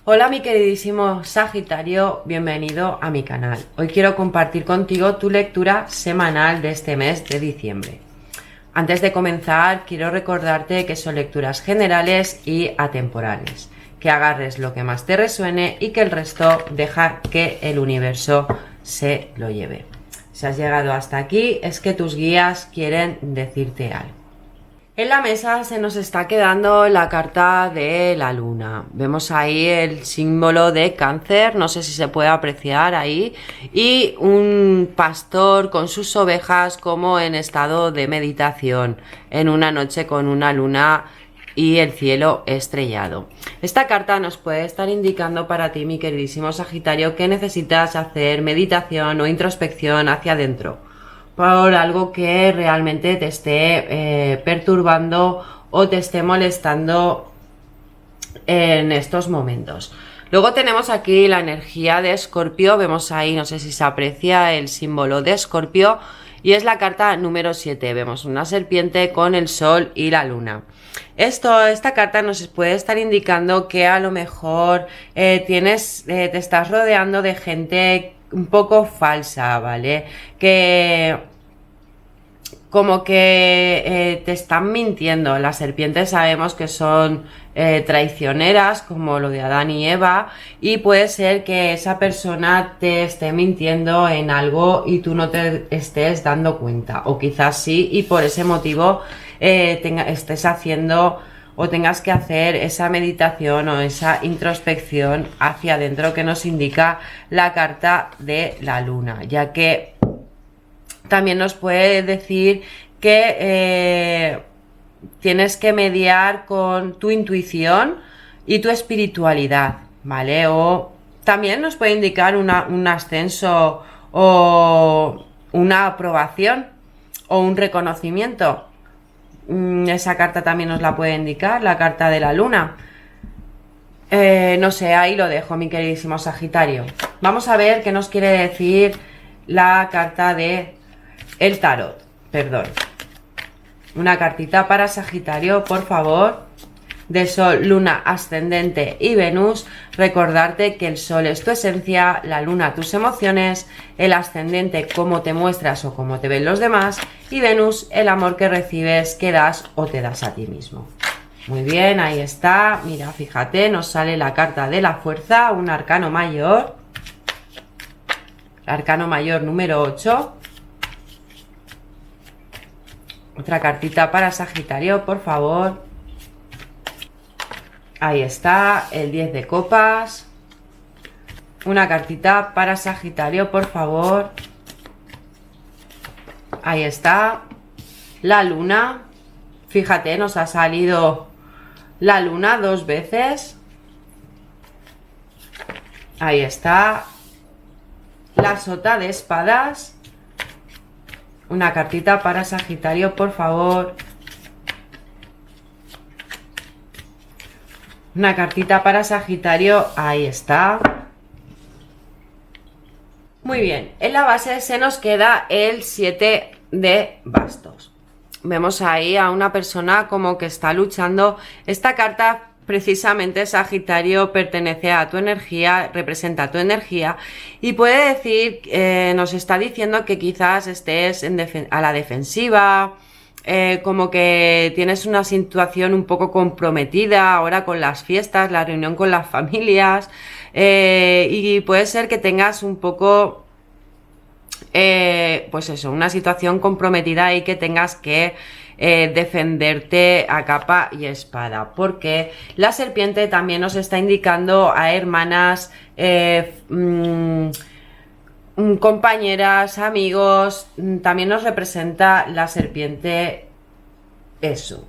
Hola mi queridísimo Sagitario, bienvenido a mi canal. Hoy quiero compartir contigo tu lectura semanal de este mes de diciembre. Antes de comenzar, quiero recordarte que son lecturas generales y atemporales, que agarres lo que más te resuene y que el resto deja que el universo se lo lleve. Si has llegado hasta aquí, es que tus guías quieren decirte algo. En la mesa se nos está quedando la carta de la luna. Vemos ahí el símbolo de Cáncer, no sé si se puede apreciar ahí, y un pastor con sus ovejas como en estado de meditación, en una noche con una luna y el cielo estrellado. Esta carta nos puede estar indicando para ti, mi queridísimo Sagitario, que necesitas hacer meditación o introspección hacia adentro por algo que realmente te esté perturbando o te esté molestando en estos momentos. Luego tenemos aquí la energía de Escorpio, vemos ahí, no sé si se aprecia el símbolo de Escorpio, y es la carta número 7, vemos una serpiente con el sol y la luna. Esta carta nos puede estar indicando que a lo mejor te estás rodeando de gente un poco falsa, ¿vale? Que como que te están mintiendo. Las serpientes sabemos que son traicioneras, como lo de Adán y Eva, y puede ser que esa persona te esté mintiendo en algo y tú no te estés dando cuenta, o quizás sí, y por ese motivo estés haciendo o tengas que hacer esa meditación o esa introspección hacia adentro que nos indica la carta de la luna, ya que también nos puede decir que tienes que mediar con tu intuición y tu espiritualidad, ¿vale? O también nos puede indicar un ascenso o una aprobación o un reconocimiento. Esa carta también nos la puede indicar, la carta de la luna. No sé, ahí lo dejo, mi queridísimo Sagitario. Vamos a ver qué nos quiere decir la carta de el tarot, perdón. Una cartita para Sagitario, por favor. De Sol, Luna, Ascendente y Venus. Recordarte que el Sol es tu esencia, la Luna tus emociones, el Ascendente cómo te muestras o cómo te ven los demás, y Venus el amor que recibes, que das o te das a ti mismo. Muy bien, ahí está. Mira, fíjate, nos sale la carta de la fuerza, un arcano mayor. Arcano mayor número 8. Otra cartita para Sagitario, por favor. Ahí está, el 10 de copas. Una cartita para Sagitario, por favor. Ahí está. La luna. Fíjate, nos ha salido la luna 2 veces. Ahí está. La sota de espadas. Una cartita para Sagitario, por favor. Una cartita para Sagitario, ahí está. Muy bien, en la base se nos queda el 7 de bastos. Vemos ahí a una persona como que está luchando. Esta carta precisamente, Sagitario, pertenece a tu energía, representa tu energía y puede decir, nos está diciendo que quizás estés a la defensiva, como que tienes una situación un poco comprometida ahora con las fiestas, la reunión con las familias, y puede ser que tengas un poco pues eso, una situación comprometida y que tengas que defenderte a capa y espada, porque la serpiente también nos está indicando a hermanas, compañeras, amigos. También nos representa la serpiente eso.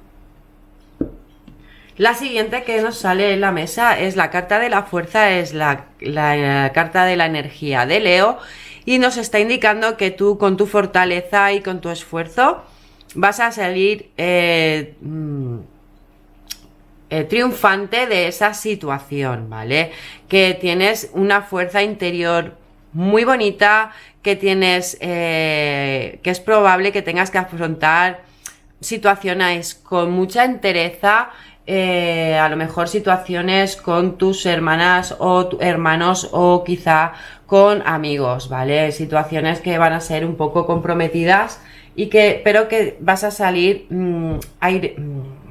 La siguiente que nos sale en la mesa es la carta de la fuerza, es la carta de la energía de Leo, y nos está indicando que tú con tu fortaleza y con tu esfuerzo vas a salir triunfante de esa situación, ¿vale? Que tienes una fuerza interior muy bonita, que tienes que es probable que tengas que afrontar situaciones con mucha entereza a lo mejor situaciones con tus hermanas o hermanos o quizá con amigos, ¿vale? Situaciones que van a ser un poco comprometidas pero que vas a salir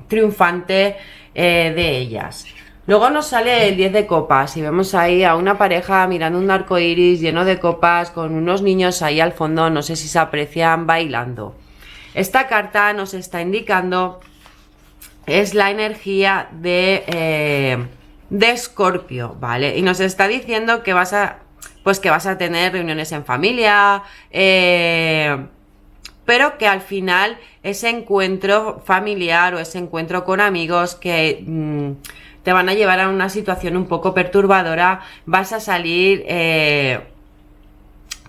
triunfante de ellas. Luego nos sale el 10 de copas y vemos ahí a una pareja mirando un arco iris lleno de copas con unos niños ahí al fondo, no sé si se aprecian, bailando. Esta carta nos está indicando, es la energía de Escorpio, ¿vale? Y nos está diciendo que vas a tener reuniones en familia, pero que al final ese encuentro familiar o ese encuentro con amigos que te van a llevar a una situación un poco perturbadora, vas a salir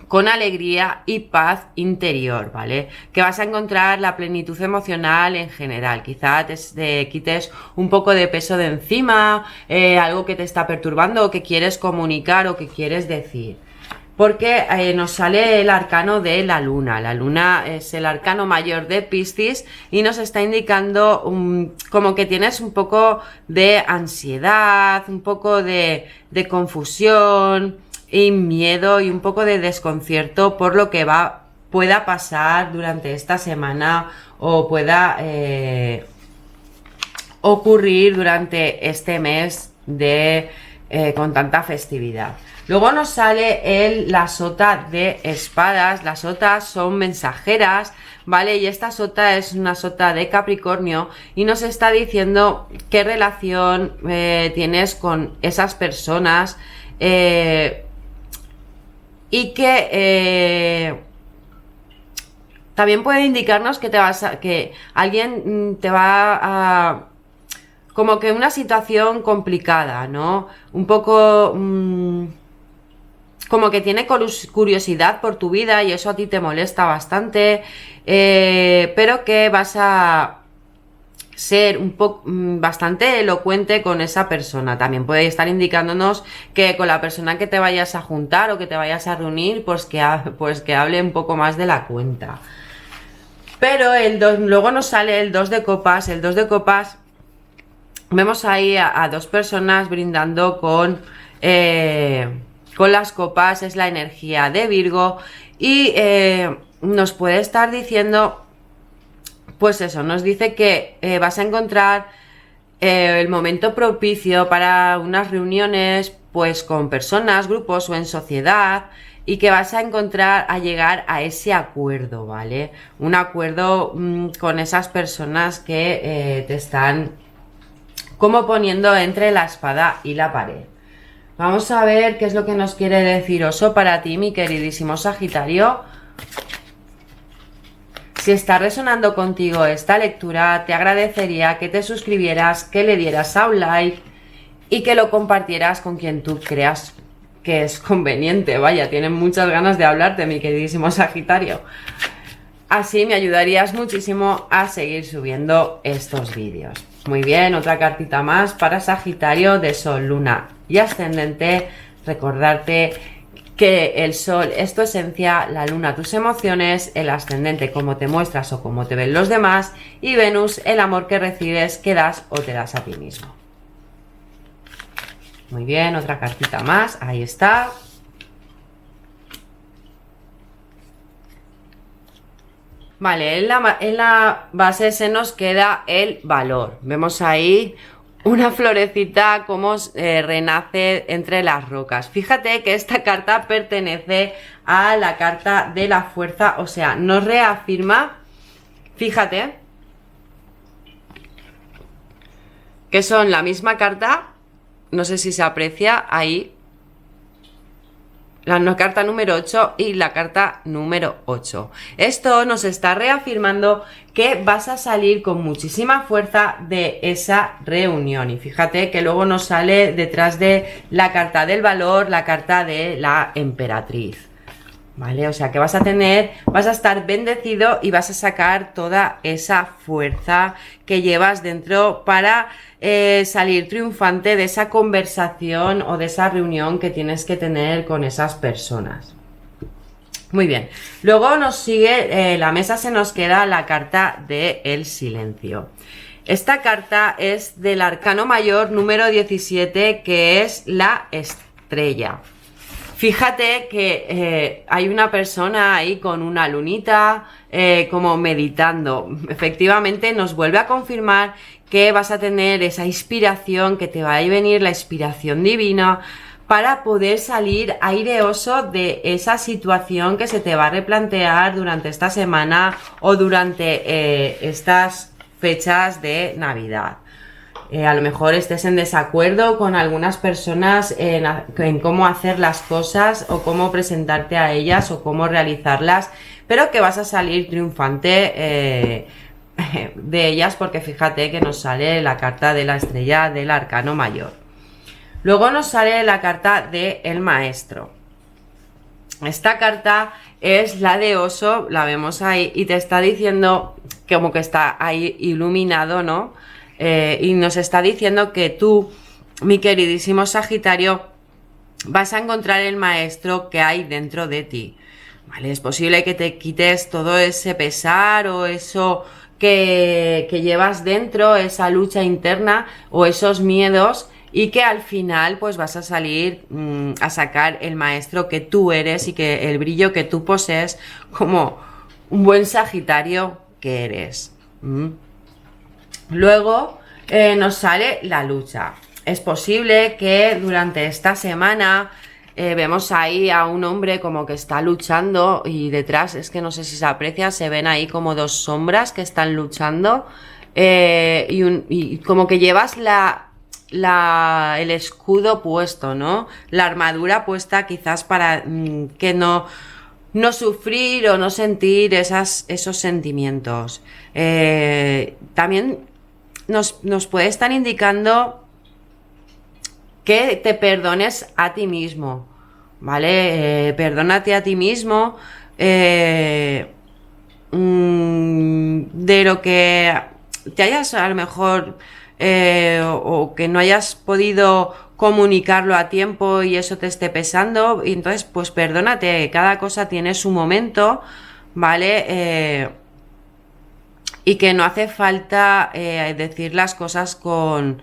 con alegría y paz interior, ¿vale? Que vas a encontrar la plenitud emocional en general. Quizá te quites un poco de peso de encima, algo que te está perturbando o que quieres comunicar o que quieres decir. Porque nos sale el arcano de la luna. La luna es el arcano mayor de Piscis y nos está indicando como que tienes un poco de ansiedad, un poco de confusión y miedo y un poco de desconcierto por lo que pueda pasar durante esta semana o pueda ocurrir durante este mes con tanta festividad. Luego nos sale la sota de espadas. Las sotas son mensajeras, ¿vale? Y esta sota es una sota de Capricornio y nos está diciendo qué relación tienes con esas personas y que también puede indicarnos que alguien te va a... como que una situación complicada, ¿no? Un poco... como que tiene curiosidad por tu vida y eso a ti te molesta bastante, pero que vas a ser bastante elocuente con esa persona. También puede estar indicándonos que con la persona que te vayas a juntar o que te vayas a reunir, pues que hable un poco más de la cuenta. Pero luego nos sale el 2 de copas. El 2 de copas, vemos ahí a dos personas brindando con las copas. Es la energía de Virgo y nos puede estar diciendo, pues eso, nos dice que vas a encontrar el momento propicio para unas reuniones pues con personas, grupos o en sociedad, y que vas a llegar a ese acuerdo, ¿vale? Un acuerdo con esas personas que te están como poniendo entre la espada y la pared. Vamos a ver qué es lo que nos quiere decir Oso para ti, mi queridísimo Sagitario. Si está resonando contigo esta lectura, te agradecería que te suscribieras, que le dieras a un like y que lo compartieras con quien tú creas que es conveniente. Vaya, tienen muchas ganas de hablarte, mi queridísimo Sagitario. Así me ayudarías muchísimo a seguir subiendo estos vídeos. Muy bien, otra cartita más para Sagitario de Sol, Luna y Ascendente. Recordarte que el Sol es tu esencia, la Luna tus emociones, el Ascendente cómo te muestras o cómo te ven los demás y Venus el amor que recibes, que das o te das a ti mismo. Muy bien, otra cartita más, ahí está. Vale, en la base se nos queda el valor. Vemos ahí una florecita como renace entre las rocas. Fíjate que esta carta pertenece a la carta de la fuerza, o sea, nos reafirma, fíjate, que son la misma carta, no sé si se aprecia ahí, la carta número 8 y la carta número 8. Esto nos está reafirmando que vas a salir con muchísima fuerza de esa reunión. Y fíjate que luego nos sale detrás de la carta del valor, la carta de la emperatriz. ¿Vale? O sea que vas a estar bendecido y vas a sacar toda esa fuerza que llevas dentro para salir triunfante de esa conversación o de esa reunión que tienes que tener con esas personas. Muy bien. Luego nos sigue, la mesa se nos queda la carta del silencio. Esta carta es del arcano mayor número 17, que es la estrella. Fíjate que hay una persona ahí con una lunita como meditando. Efectivamente nos vuelve a confirmar que vas a tener esa inspiración, que te va a venir la inspiración divina para poder salir aireoso de esa situación que se te va a replantear durante esta semana o durante estas fechas de Navidad. A lo mejor estés en desacuerdo con algunas personas en cómo hacer las cosas o cómo presentarte a ellas o cómo realizarlas, pero que vas a salir triunfante de ellas, porque fíjate que nos sale la carta de la estrella del arcano mayor. Luego nos sale la carta de el maestro. Esta carta es la de oso, la vemos ahí, y te está diciendo como que está ahí iluminado, ¿no? Y nos está diciendo que tú, mi queridísimo Sagitario, vas a encontrar el maestro que hay dentro de ti, ¿vale? Es posible que te quites todo ese pesar o eso que llevas dentro, esa lucha interna o esos miedos, y que al final pues vas a salir a sacar el maestro que tú eres y que el brillo que tú posees como un buen Sagitario que eres. Luego nos sale la lucha. Es posible que durante esta semana vemos ahí a un hombre como que está luchando y detrás, es que no sé si se aprecia, se ven ahí como dos sombras que están luchando y como que llevas el escudo puesto, ¿no? La armadura puesta quizás para que no sufrir o no sentir esos sentimientos. También nos puede estar indicando que te perdones a ti mismo, ¿vale? Perdónate a ti mismo de lo que te hayas a lo mejor o que no hayas podido comunicarlo a tiempo y eso te esté pesando, y entonces pues perdónate, cada cosa tiene su momento, ¿vale? Y que no hace falta decir las cosas con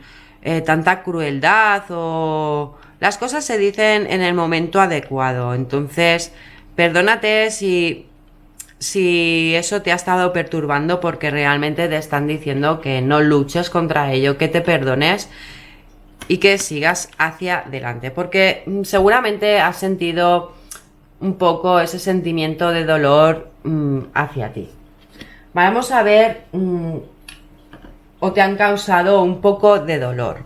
tanta crueldad, o las cosas se dicen en el momento adecuado. Entonces perdónate si eso te ha estado perturbando, porque realmente te están diciendo que no luches contra ello, que te perdones y que sigas hacia adelante, porque seguramente has sentido un poco ese sentimiento de dolor hacia ti. Vamos a ver o te han causado un poco de dolor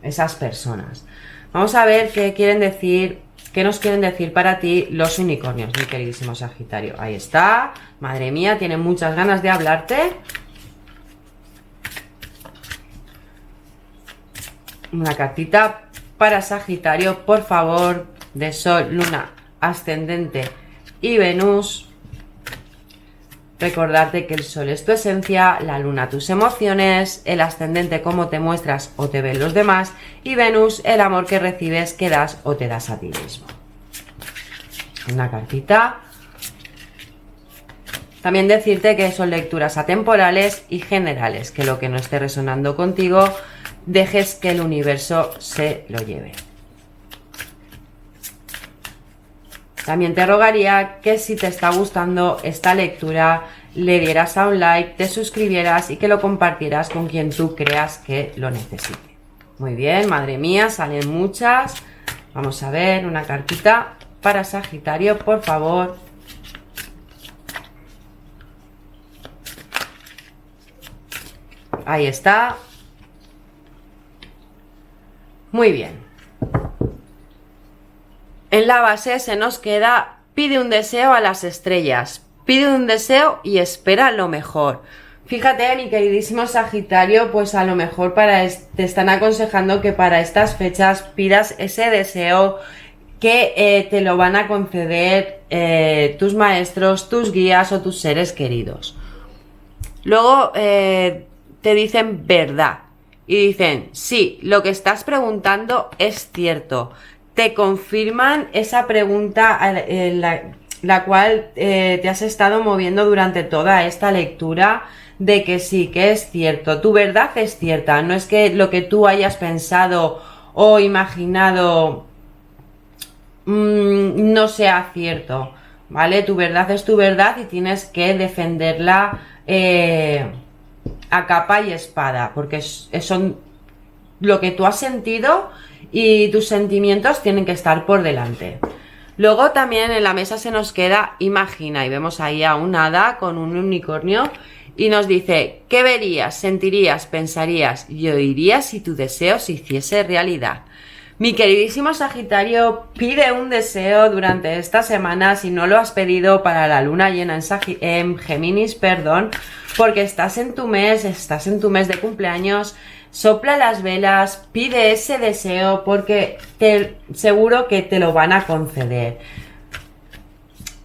esas personas. Vamos a ver qué quieren decir. ¿Qué nos quieren decir para ti los unicornios, mi queridísimo Sagitario? Ahí está. Madre mía, tienen muchas ganas de hablarte. Una cartita para Sagitario, por favor, de Sol, Luna, Ascendente y Venus. Recordarte que el Sol es tu esencia, la Luna tus emociones, el Ascendente cómo te muestras o te ven los demás, y Venus el amor que recibes, que das o te das a ti mismo. Una cartita. También decirte que son lecturas atemporales y generales, que lo que no esté resonando contigo, dejes que el universo se lo lleve. También te rogaría que si te está gustando esta lectura, le dieras a un like, te suscribieras y que lo compartieras con quien tú creas que lo necesite. Muy bien, madre mía, salen muchas. Vamos a ver una cartita para Sagitario, por favor. Ahí está. Muy bien. En la base se nos queda: pide un deseo a las estrellas, pide un deseo y espera lo mejor. Fíjate, mi queridísimo Sagitario, pues a lo mejor te están aconsejando que para estas fechas pidas ese deseo que te lo van a conceder tus maestros, tus guías o tus seres queridos. Luego te dicen verdad y dicen: sí, lo que estás preguntando es cierto. Te confirman esa pregunta la cual te has estado moviendo durante toda esta lectura, de que sí, que es cierto, tu verdad es cierta, no es que lo que tú hayas pensado o imaginado no sea cierto, ¿vale? Tu verdad es tu verdad y tienes que defenderla a capa y espada, porque son lo que tú has sentido y tus sentimientos tienen que estar por delante. Luego también en la mesa se nos queda imagina y vemos ahí a un hada con un unicornio y nos dice, ¿qué verías, sentirías, pensarías y oirías si tu deseo se hiciese realidad? Mi queridísimo Sagitario, pide un deseo durante esta semana si no lo has pedido para la luna llena en Géminis, perdón, porque estás en tu mes de cumpleaños. Sopla las velas, pide ese deseo porque seguro que te lo van a conceder.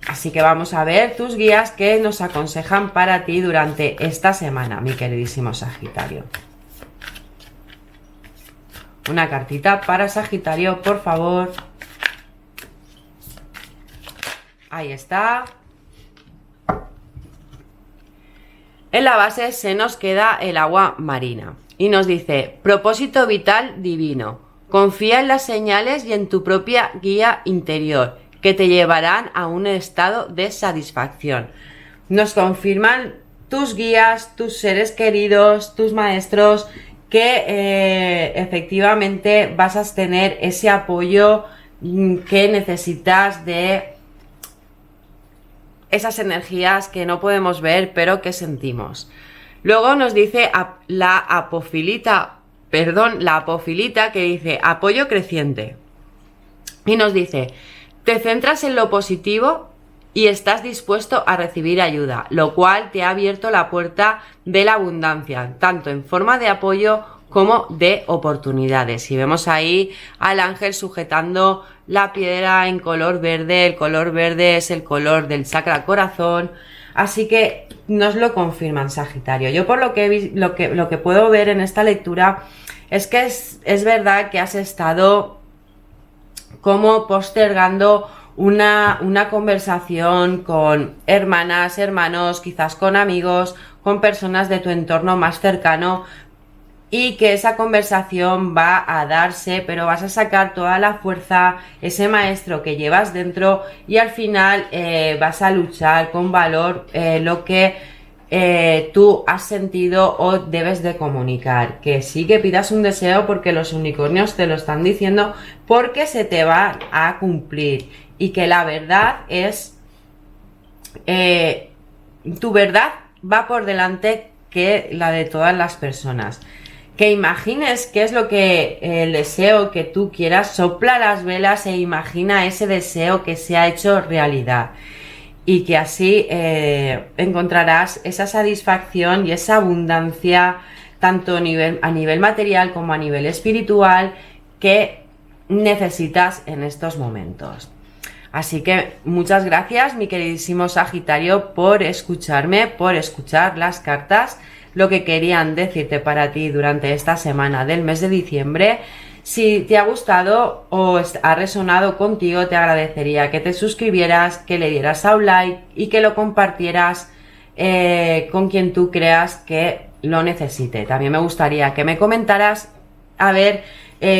Así que vamos a ver tus guías que nos aconsejan para ti durante esta semana, mi queridísimo Sagitario. Una cartita para Sagitario, por favor. Ahí está. En la base se nos queda el agua marina. Y nos dice, propósito vital divino, confía en las señales y en tu propia guía interior, que te llevarán a un estado de satisfacción. Nos confirman tus guías, tus seres queridos, tus maestros, que efectivamente vas a tener ese apoyo que necesitas de esas energías que no podemos ver, pero que sentimos. Luego nos dice la apofilita que dice apoyo creciente. Y nos dice, te centras en lo positivo y estás dispuesto a recibir ayuda, lo cual te ha abierto la puerta de la abundancia, tanto en forma de apoyo como de oportunidades. Y vemos ahí al ángel sujetando la piedra en color verde. El color verde es el color del chakra corazón. Así que nos lo confirman, Sagitario. Yo por lo que puedo ver en esta lectura es que es verdad que has estado como postergando una conversación con hermanas, hermanos, quizás con amigos, con personas de tu entorno más cercano, y que esa conversación va a darse, pero vas a sacar toda la fuerza, ese maestro que llevas dentro, y al final vas a luchar con valor lo que tú has sentido o debes de comunicar. Que sí que pidas un deseo porque los unicornios te lo están diciendo, porque se te va a cumplir, y que la verdad es tu verdad va por delante que la de todas las personas. Que imagines qué es lo que el deseo que tú quieras, sopla las velas e imagina ese deseo que se ha hecho realidad, y que así encontrarás esa satisfacción y esa abundancia tanto a nivel material como a nivel espiritual que necesitas en estos momentos. Así que muchas gracias, mi queridísimo Sagitario, por escucharme, por escuchar las cartas, lo que querían decirte para ti durante esta semana del mes de diciembre. Si te ha gustado o ha resonado contigo, te agradecería que te suscribieras, que le dieras a un like y que lo compartieras con quien tú creas que lo necesite. También me gustaría que me comentaras a ver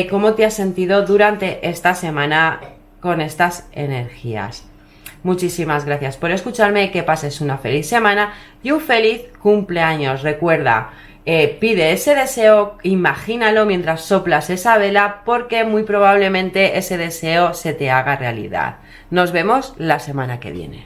cómo te has sentido durante esta semana con estas energías. Muchísimas gracias por escucharme, que pases una feliz semana y un feliz cumpleaños. Recuerda, pide ese deseo, imagínalo mientras soplas esa vela, porque muy probablemente ese deseo se te haga realidad. Nos vemos la semana que viene.